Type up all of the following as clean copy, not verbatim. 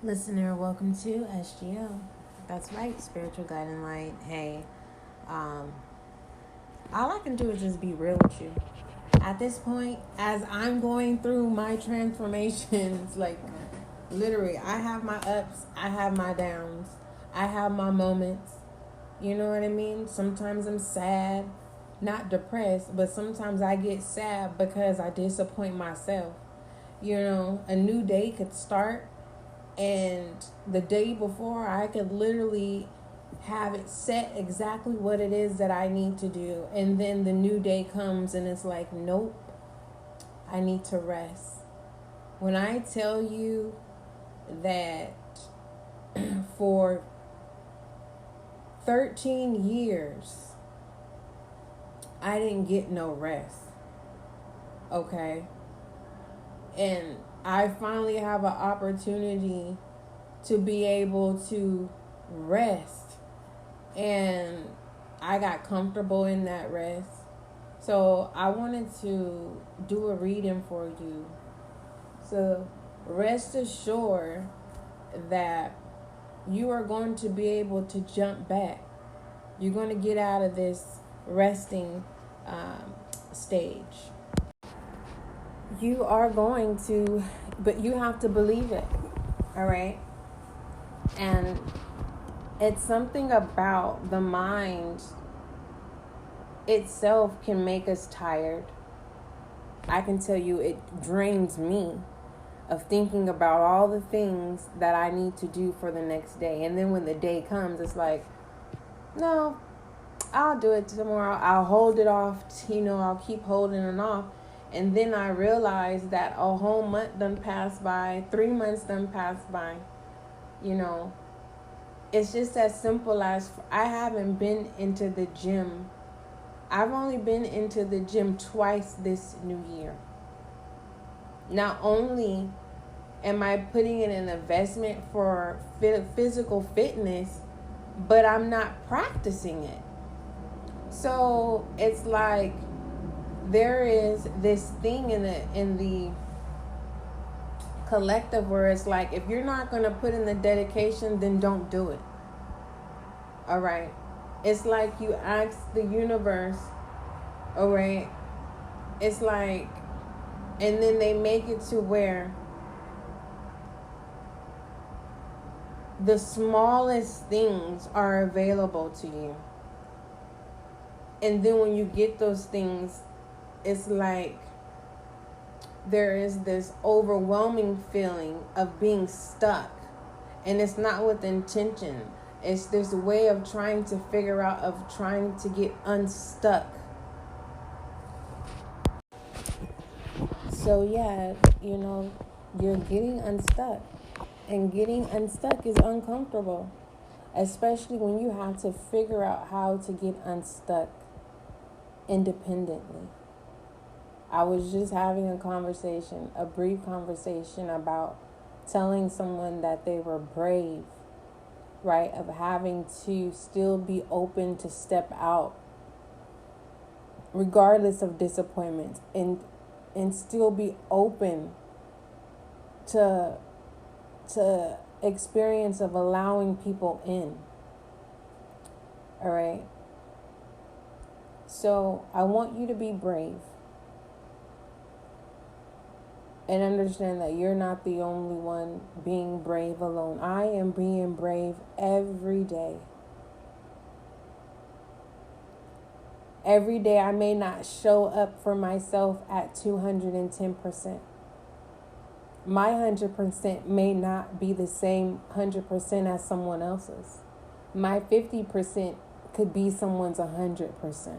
Listener, welcome to SGL. That's right, spiritual guiding light. Hey, um, all I can do is just be real with you. At this point, as I'm going through my transformations, like literally, I have my ups, I have my downs, I have my moments. You know what I mean? Sometimes I'm sad, not depressed, but sometimes I get sad because I disappoint myself. A new day could start, and the day before I could literally have it set exactly what it is that I need to do, and then the new day comes and it's like, nope, I need to rest. When I tell you that for 13 years I didn't get no rest, okay, and I finally have an opportunity to be able to rest, and I got comfortable in that rest. So I wanted to do a reading for you. So rest assured that you are going to be able to jump back. You're going to get out of this resting stage. You are going to, but you have to believe it. All right. And it's something about the mind itself can make us tired. I can tell you it drains me of thinking about all the things that I need to do for the next day. And then when the day comes, it's like, no, I'll do it tomorrow. I'll hold it off. I'll keep holding it off. And then I realize that a whole month done passed by, 3 months done passed by. It's just as simple as I haven't been into the gym. I've only been into the gym twice this new year. Not only am I putting in an investment for physical fitness, but I'm not practicing it. So it's like there is this thing in the collective where it's like, if you're not going to put in the dedication, then don't do it. All right. It's like you ask the universe, all right. It's like, and then they make it to where the smallest things are available to you. And then when you get those things, it's like there is this overwhelming feeling of being stuck. And it's not with intention. It's this way of trying to figure out, of trying to get unstuck. So yeah, you're getting unstuck. And getting unstuck is uncomfortable. Especially when you have to figure out how to get unstuck independently. I was just having a brief conversation about telling someone that they were brave, right? Of having to still be open to step out regardless of disappointment, and still be open to experience of allowing people in. All right. So I want you to be brave. And understand that you're not the only one being brave alone. I am being brave every day. Every day I may not show up for myself at 210%. My 100% may not be the same 100% as someone else's. My 50% could be someone's 100%.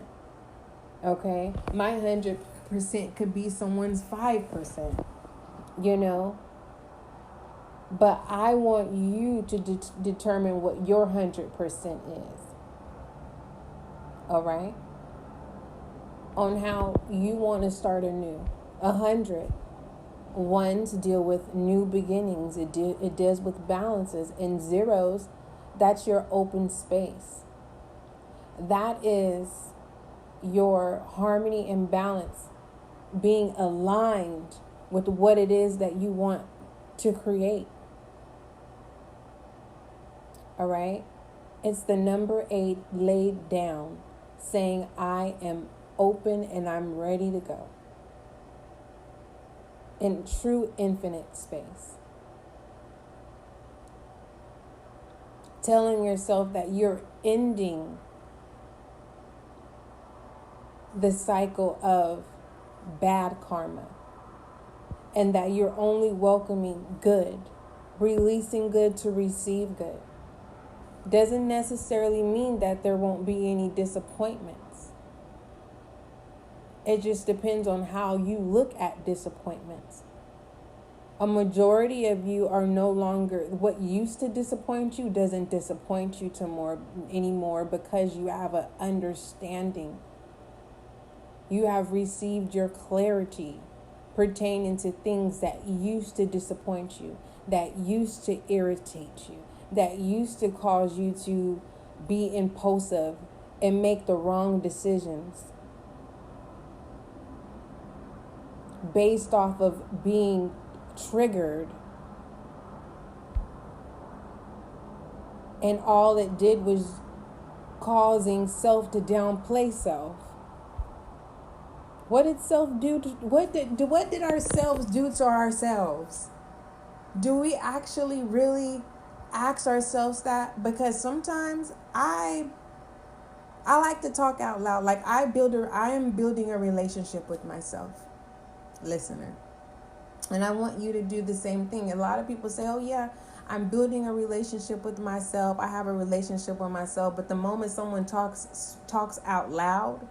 Okay? My 100% could be someone's 5%. But I want you to determine what your 100% is. All right? On how you want to start anew. 100. Ones deal with new beginnings. It deals with balances. And zeros, that's your open space. That is your harmony and balance being aligned with what it is that you want to create. All right? It's the number 8 laid down, saying, I am open and I'm ready to go. In true infinite space. Telling yourself that you're ending the cycle of bad karma and that you're only welcoming good, releasing good to receive good. Doesn't necessarily mean that there won't be any disappointments. It just depends on how you look at disappointments. A majority of you are no longer, what used to disappoint you doesn't disappoint you anymore because you have an understanding. You have received your clarity pertaining to things that used to disappoint you, that used to irritate you, that used to cause you to be impulsive and make the wrong decisions based off of being triggered, and all it did was causing self to downplay self. What did self do? What did ourselves do to ourselves? Do we actually really ask ourselves that? Because sometimes I like to talk out loud. Like I am building a relationship with myself, listener. And I want you to do the same thing. A lot of people say, oh yeah, I'm building a relationship with myself. I have a relationship with myself. But the moment someone talks out loud,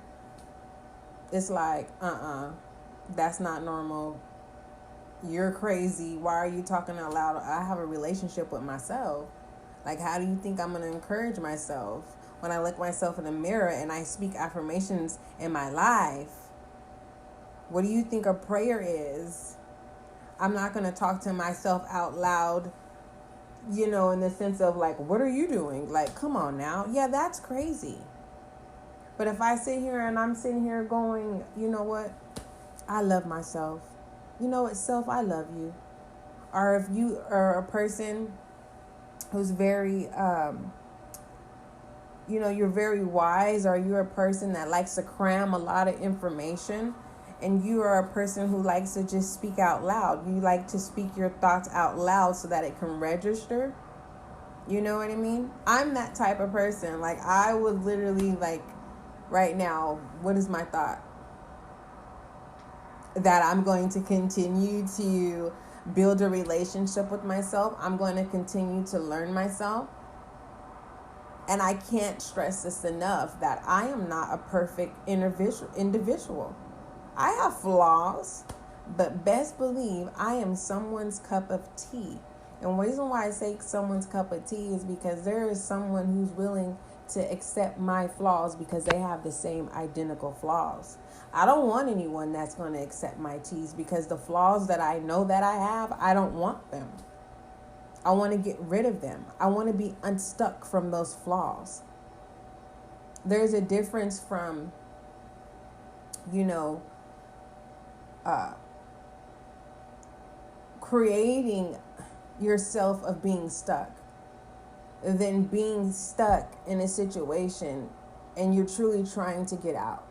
it's like, that's not normal. You're crazy. Why are you talking out loud? I have a relationship with myself. Like, how do you think I'm going to encourage myself when I look myself in the mirror and I speak affirmations in my life? What do you think a prayer is? I'm not going to talk to myself out loud, in the sense of like, what are you doing? Like, come on now. Yeah, that's crazy. But if I sit here and I'm sitting here going, you know what? I love myself. You know what, self, I love you. Or if you are a person who's very, you're very wise, or you're a person that likes to cram a lot of information, and you are a person who likes to just speak out loud. You like to speak your thoughts out loud so that it can register. You know what I mean? I'm that type of person. Like, I would literally, like, right now, what is my thought? That I'm going to continue to build a relationship with myself. I'm going to continue to learn myself. And I can't stress this enough, that I am not a perfect individual. I have flaws, but best believe I am someone's cup of tea. And the reason why I say someone's cup of tea is because there is someone who's willing to accept my flaws because they have the same identical flaws. I don't want anyone that's going to accept my teas, because the flaws that I know that I have, I don't want them. I want to get rid of them. I want to be unstuck from those flaws. There's a difference from, creating yourself of being stuck than being stuck in a situation and you're truly trying to get out.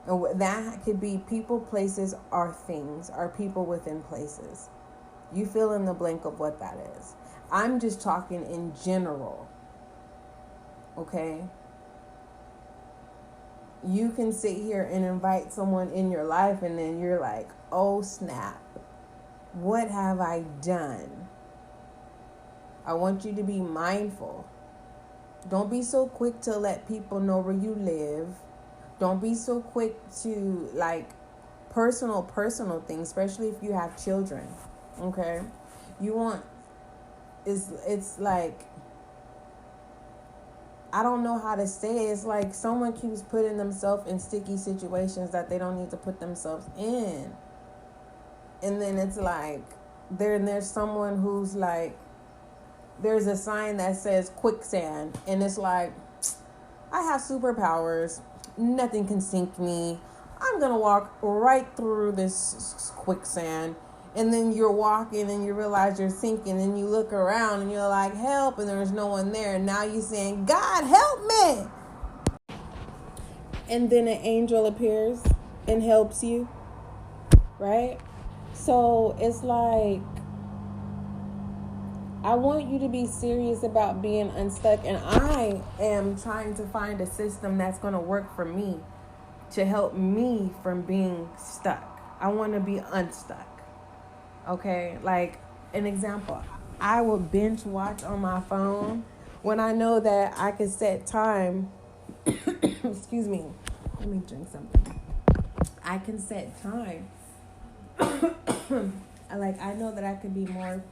And that could be people, places, or things, or people within places. You fill in the blank of what that is. I'm just talking in general. Okay? You can sit here and invite someone in your life and then you're like, oh snap, what have I done? I want you to be mindful. Don't be so quick to let people know where you live. Don't be so quick to like personal things, especially if you have children. Okay? It's like, I don't know how to say it. It's like someone keeps putting themselves in sticky situations that they don't need to put themselves in. And then it's like, there's someone who's like, there's a sign that says quicksand. And it's like, I have superpowers. Nothing can sink me. I'm going to walk right through this quicksand. And then you're walking and you realize you're sinking and you look around and you're like, help, and there's no one there. And now you're saying, God, help me. And then an angel appears and helps you, right? So it's like, I want you to be serious about being unstuck. And I am trying to find a system that's going to work for me to help me from being stuck. I want to be unstuck. Okay, like an example, I will binge watch on my phone when I know that I can set time. Excuse me, let me drink something. I can set time. Like, I know that I could be more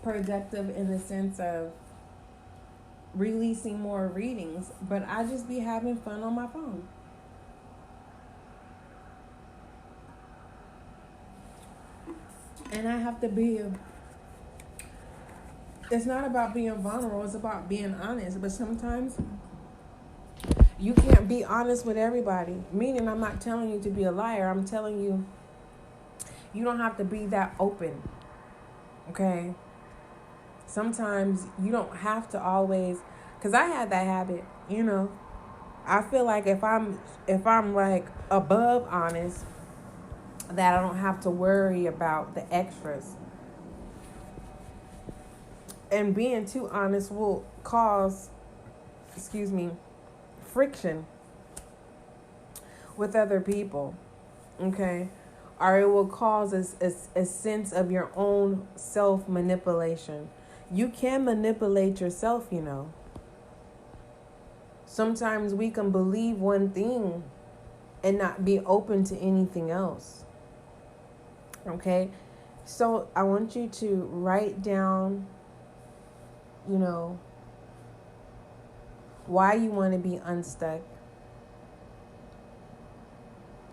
productive in the sense of releasing more readings, but I just be having fun on my phone. And I have to be, it's not about being vulnerable, it's about being honest. But sometimes you can't be honest with everybody. Meaning, I'm not telling you to be a liar. I'm telling you, you don't have to be that open. Okay? Sometimes you don't have to always, because I had that habit, you know. I feel like if I'm like above honest, that I don't have to worry about the extras. And being too honest will cause, friction with other people. Okay? Or it will cause a sense of your own self-manipulation. You can manipulate yourself, you know. Sometimes we can believe one thing and not be open to anything else. Okay? So I want you to write down, you know, why you want to be unstuck.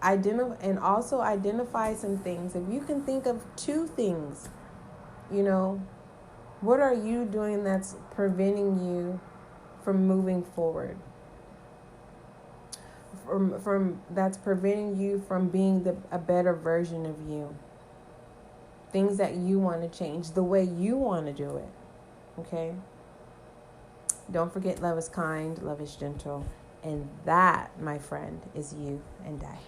And also identify some things. If you can think of 2 things, you know, what are you doing that's preventing you from moving forward? From that's preventing you from being a better version of you. Things that you want to change, the way you want to do it. Okay? Don't forget, love is kind, love is gentle. And that, my friend, is you and I.